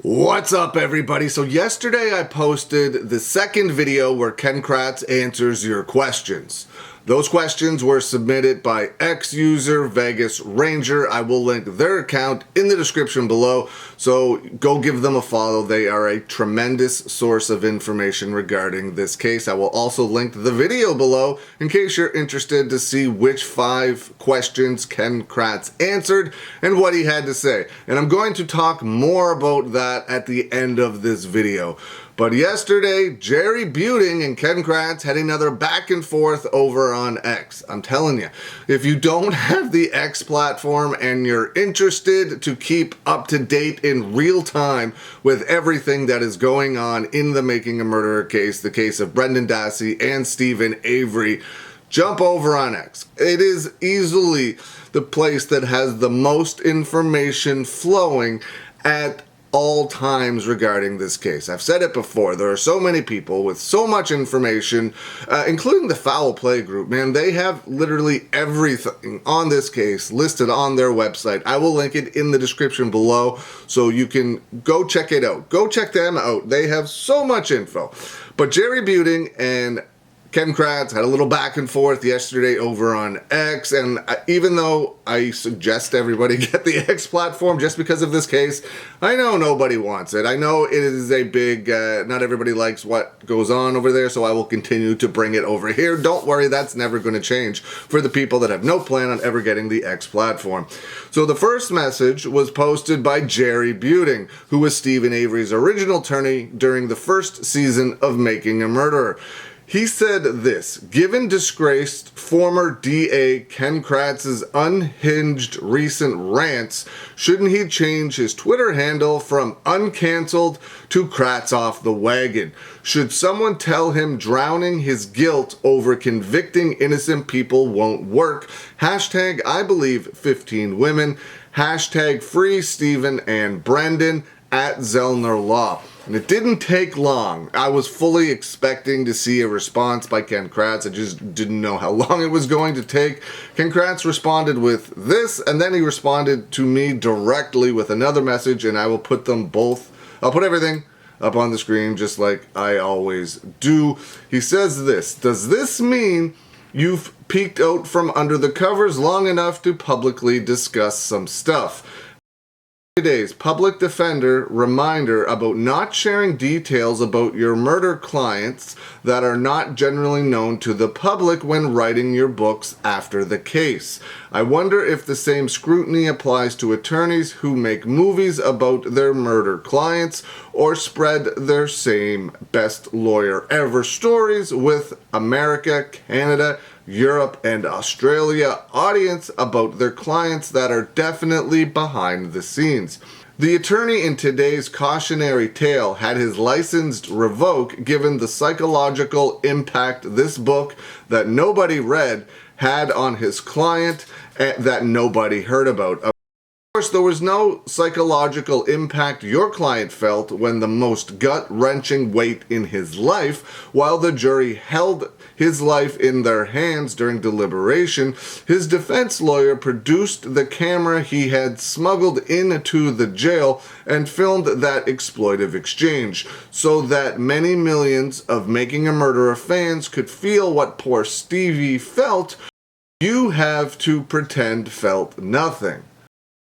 What's up, everybody? So yesterday I posted the second video where Ken Kratz answers your questions. Those questions were submitted by ex-user Vegas Ranger. I will link their account in the description below, so go give them a follow. They are a tremendous source of information regarding this case. I will also link the video below in case you're interested to see which 5 questions Ken Kratz answered and what he had to say. And I'm going to talk more about that at the end of this video. But yesterday, Jerry Buting and Ken Kratz had another back and forth over on X. I'm telling you, if you don't have the X platform and you're interested to keep up to date in real time with everything that is going on in the Making a Murderer case, the case of Brendan Dassey and Steven Avery, jump over on X. It is easily the place that has the most information flowing at all times regarding this case. I've said it before, there are so many people with so much information, including the foul play group. Man, they have literally everything on this case listed on their website. I will link it in the description below so you can go check it out. Go check them out. They have so much info. But Jerry Buting and Ken Kratz had a little back and forth yesterday over on X, and even though I suggest everybody get the X platform just because of this case, I know nobody wants it. I know it is a big, not everybody likes what goes on over there, so I will continue to bring it over here. Don't worry, that's never going to change for the people that have no plan on ever getting the X platform. So the first message was posted by Jerry Buting, who was Steven Avery's original attorney during the first season of Making a Murderer. He said this: given disgraced former DA Ken Kratz's unhinged recent rants, shouldn't he change his Twitter handle from uncanceled to Kratz off the wagon? Should someone tell him drowning his guilt over convicting innocent people won't work? Hashtag I believe 15 women. Hashtag free Steven and Brendan at Zellner Law. And it didn't take long. I was fully expecting to see a response by Ken Kratz. I just didn't know how long it was going to take. Ken Kratz responded with this, and then he responded to me directly with another message, and I will put them both, I'll put everything up on the screen just like I always do. He says this: does this mean you've peeked out from under the covers long enough to publicly discuss some stuff? Today's public defender reminder about not sharing details about your murder clients that are not generally known to the public when writing your books after the case. I wonder if the same scrutiny applies to attorneys who make movies about their murder clients or spread their same best lawyer ever stories with America, Canada, Europe, and Australia audience about their clients that are definitely behind the scenes. The attorney in today's cautionary tale had his license revoked given the psychological impact this book that nobody read had on his client that nobody heard about. Of course, there was no psychological impact your client felt when the most gut-wrenching weight in his life, while the jury held his life in their hands during deliberation, his defense lawyer produced the camera he had smuggled into the jail and filmed that exploitive exchange, so that many millions of Making a Murderer fans could feel what poor Stevie felt. You have to pretend felt nothing.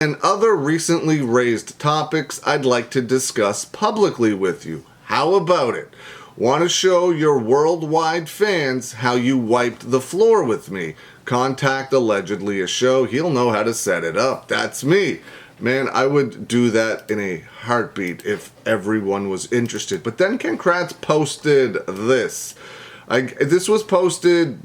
And other recently raised topics I'd like to discuss publicly with you. How about it? Want to show your worldwide fans how you wiped the floor with me? Contact allegedly a show. He'll know how to set it up. That's me. Man, I would do that in a heartbeat if everyone was interested. But then Ken Kratz posted this. This was posted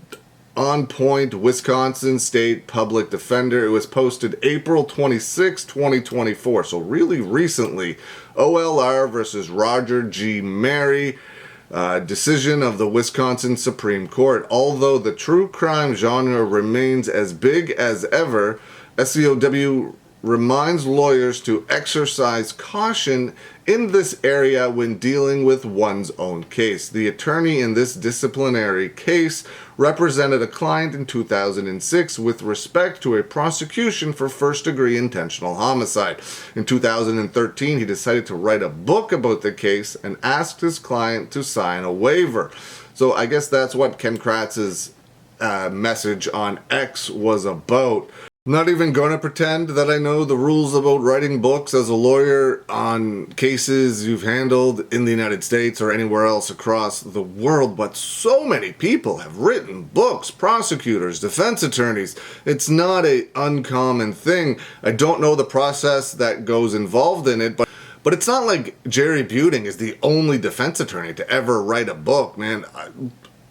on Point, Wisconsin State Public Defender. It was posted April 26, 2024. So really recently. OLR versus Roger G. Mary. Decision of the Wisconsin Supreme Court. Although the true crime genre remains as big as ever, SCOW reminds lawyers to exercise caution in this area when dealing with one's own case. The attorney in this disciplinary case represented a client in 2006 with respect to a prosecution for first-degree intentional homicide. In 2013, he decided to write a book about the case and asked his client to sign a waiver. So I guess that's what Ken Kratz's message on X was about. I'm not even going to pretend that I know the rules about writing books as a lawyer on cases you've handled in the United States or anywhere else across the world, but so many people have written books, prosecutors, defense attorneys. It's not an uncommon thing. I don't know the process that goes involved in it, but it's not like Jerry Buting is the only defense attorney to ever write a book, man.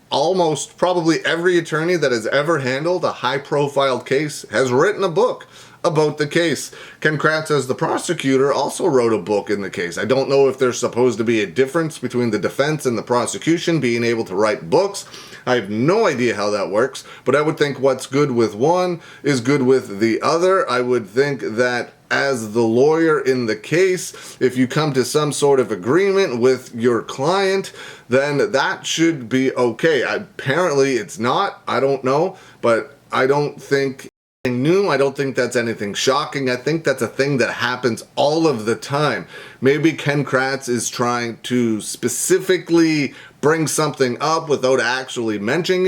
Almost probably every attorney that has ever handled a high-profile case has written a book about the case. Ken Kratz, as the prosecutor, also wrote a book in the case. I don't know if there's supposed to be a difference between the defense and the prosecution being able to write books. I have no idea how that works, but I would think what's good with one is good with the other. I would think that as the lawyer in the case, if you come to some sort of agreement with your client, then that should be okay. Apparently it's not. I don't know, but I don't think anything new. I don't think that's anything shocking. I think that's a thing that happens all of the time. Maybe Ken Kratz is trying to specifically bring something up without actually mentioning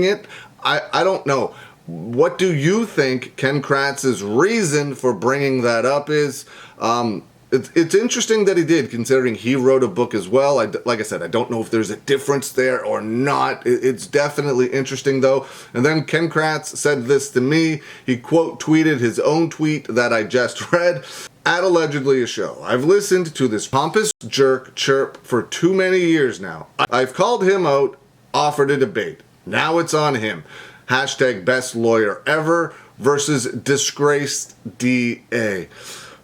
it. I don't know. What do you think Ken Kratz's reason for bringing that up is? It's interesting that he did, considering he wrote a book as well. Like I said, I don't know if there's a difference there or not. It's definitely interesting, though. And then Ken Kratz said this to me. He quote tweeted his own tweet that I just read at allegedly a show. I've listened to this pompous jerk chirp for too many years now. I've called him out, offered a debate. Now it's on him. Hashtag best lawyer ever versus disgraced DA.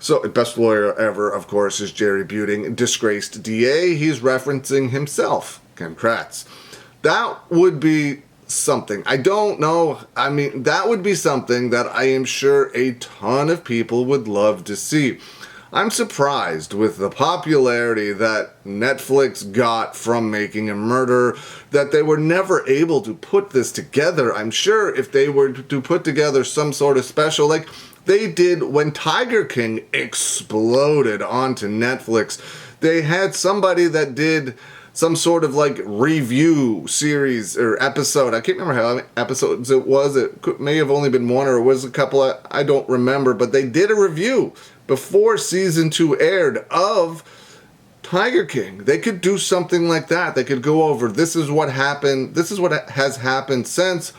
So, best lawyer ever, of course, is Jerry Buting. Disgraced DA, he's referencing himself, Ken Kratz. That would be something. I don't know. I mean, that would be something that I am sure a ton of people would love to see. I'm surprised with the popularity that Netflix got from Making a Murderer that they were never able to put this together. I'm sure if they were to put together some sort of special, like they did when Tiger King exploded onto Netflix, they had somebody that did some sort of like review series or episode. I can't remember how many episodes it was. It may have only been one or it was a couple. I don't remember, but they did a review before season 2 aired of Tiger King. They could do something like that. They could go over, this is what happened, this is what has happened since.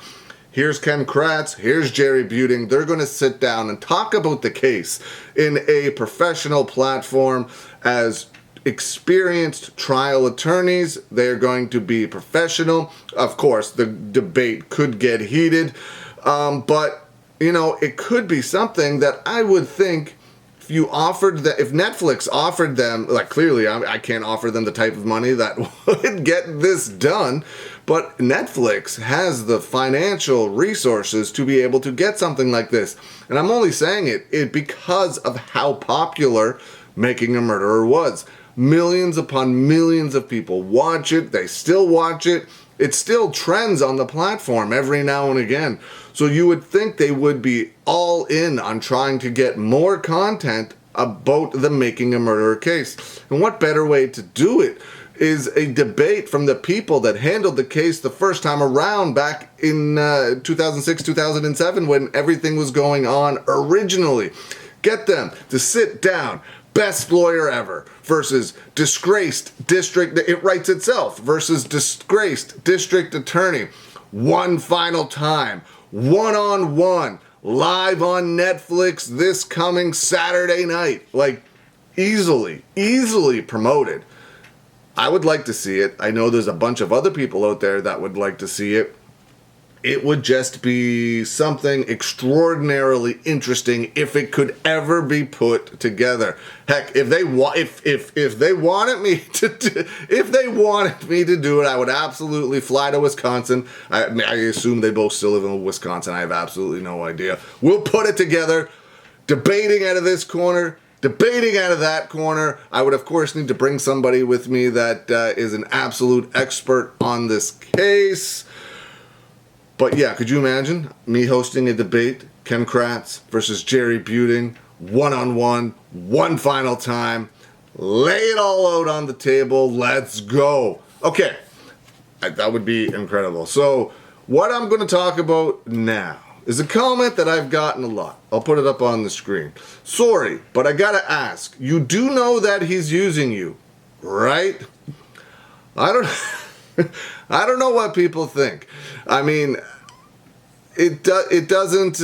Here's Ken Kratz, here's Jerry Buting. They're going to sit down and talk about the case in a professional platform as experienced trial attorneys. They're going to be professional. Of course, the debate could get heated, but, you know, it could be something that I would think if Netflix offered them, like clearly I can't offer them the type of money that would get this done, but Netflix has the financial resources to be able to get something like this. And I'm only saying it because of how popular Making a Murderer was. Millions upon millions of people watch it. They still watch it. It still trends on the platform every now and again. So you would think they would be all in on trying to get more content about the Making a Murderer case. And what better way to do it is a debate from the people that handled the case the first time around back in 2006, 2007 when everything was going on originally. Get them to sit down. Best lawyer ever versus disgraced district, it writes itself, versus disgraced district attorney. One final time, one-on-one, live on Netflix this coming Saturday night. Like, easily promoted. I would like to see it. I know there's a bunch of other people out there that would like to see it. it would just be something extraordinarily interesting if it could ever be put together. Heck, if they wanted me to do it, I would absolutely fly to Wisconsin. I assume they both still live in Wisconsin. I have absolutely no idea. We'll put it together, debating out of this corner, debating out of that corner. I would, of course, need to bring somebody with me that is an absolute expert on this case. But yeah, could you imagine me hosting a debate? Ken Kratz versus Jerry Buting, one-on-one, one final time. Lay it all out on the table. Let's go. Okay, that would be incredible. So what I'm going to talk about now is a comment that I've gotten a lot. I'll put it up on the screen. Sorry, but I gotta ask. You do know that he's using you, right? I don't know what people think. I mean, it doesn't.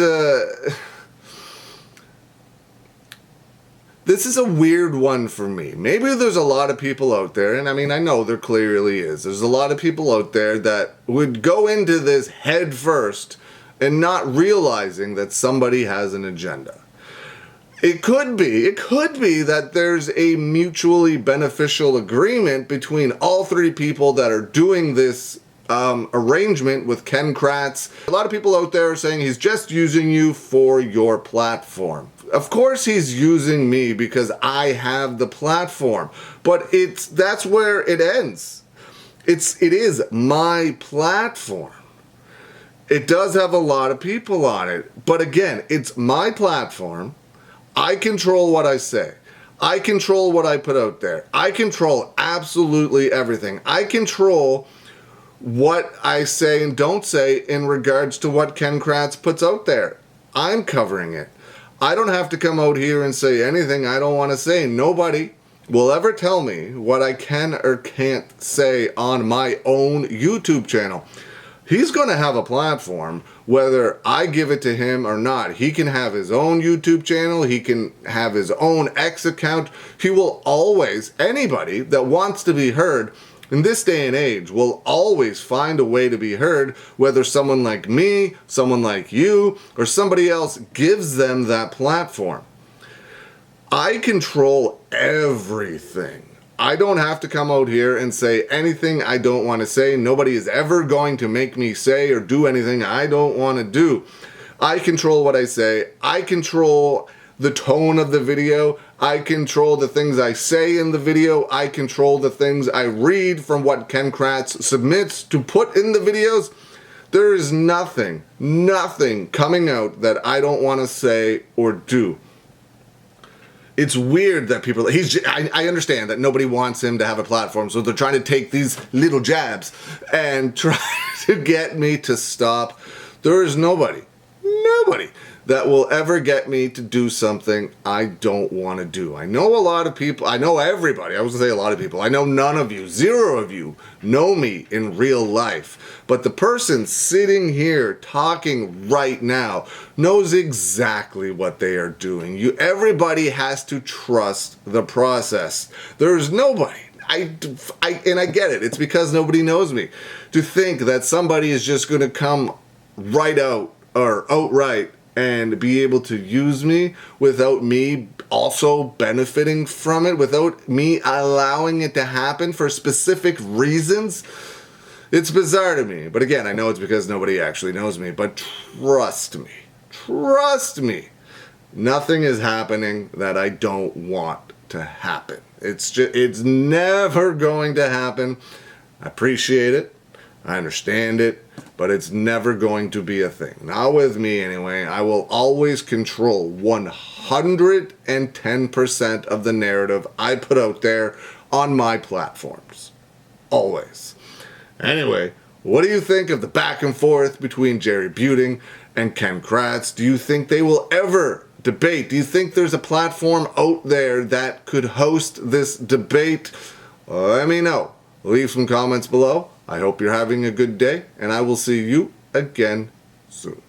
This is a weird one for me. Maybe there's a lot of people out there, and I mean, I know there clearly is. There's a lot of people out there that would go into this head first and not realizing that somebody has an agenda. It could be that there's a mutually beneficial agreement between all three people that are doing this arrangement with Ken Kratz. A lot of people out there are saying he's just using you for your platform. Of course he's using me because I have the platform, but that's where it ends. It is my platform. It does have a lot of people on it, but again, it's my platform. I control what I say. I control what I put out there. I control absolutely everything. I control what I say and don't say in regards to what Ken Kratz puts out there. I'm covering it. I don't have to come out here and say anything I don't want to say. Nobody will ever tell me what I can or can't say on my own YouTube channel. He's going to have a platform, whether I give it to him or not. He can have his own YouTube channel. He can have his own X account. He will always, anybody that wants to be heard in this day and age will always find a way to be heard, whether someone like me, someone like you, or somebody else gives them that platform. I control everything. I don't have to come out here and say anything I don't want to say. Nobody is ever going to make me say or do anything I don't want to do. I control what I say. I control the tone of the video. I control the things I say in the video. I control the things I read from what Ken Kratz submits to put in the videos. There is nothing coming out that I don't want to say or do. It's weird that people, I understand that nobody wants him to have a platform, so they're trying to take these little jabs and try to get me to stop. There is nobody that will ever get me to do something I don't want to do. I know a lot of people, I know everybody, I was going to say a lot of people, I know none of you, zero of you know me in real life. But the person sitting here talking right now knows exactly what they are doing. Everybody has to trust the process. There's nobody. And I get it. It's because nobody knows me. To think that somebody is just going to come right out or outright and be able to use me without me also benefiting from it, without me allowing it to happen for specific reasons, it's bizarre to me. But again, I know it's because nobody actually knows me. But trust me, nothing is happening that I don't want to happen. It's never going to happen. I appreciate it. I understand it, but it's never going to be a thing. Not with me anyway. I will always control 110% of the narrative I put out there on my platforms. Always. Anyway, what do you think of the back and forth between Jerry Buting and Ken Kratz? Do you think they will ever debate? Do you think there's a platform out there that could host this debate? Let me know. Leave some comments below. I hope you're having a good day, and I will see you again soon.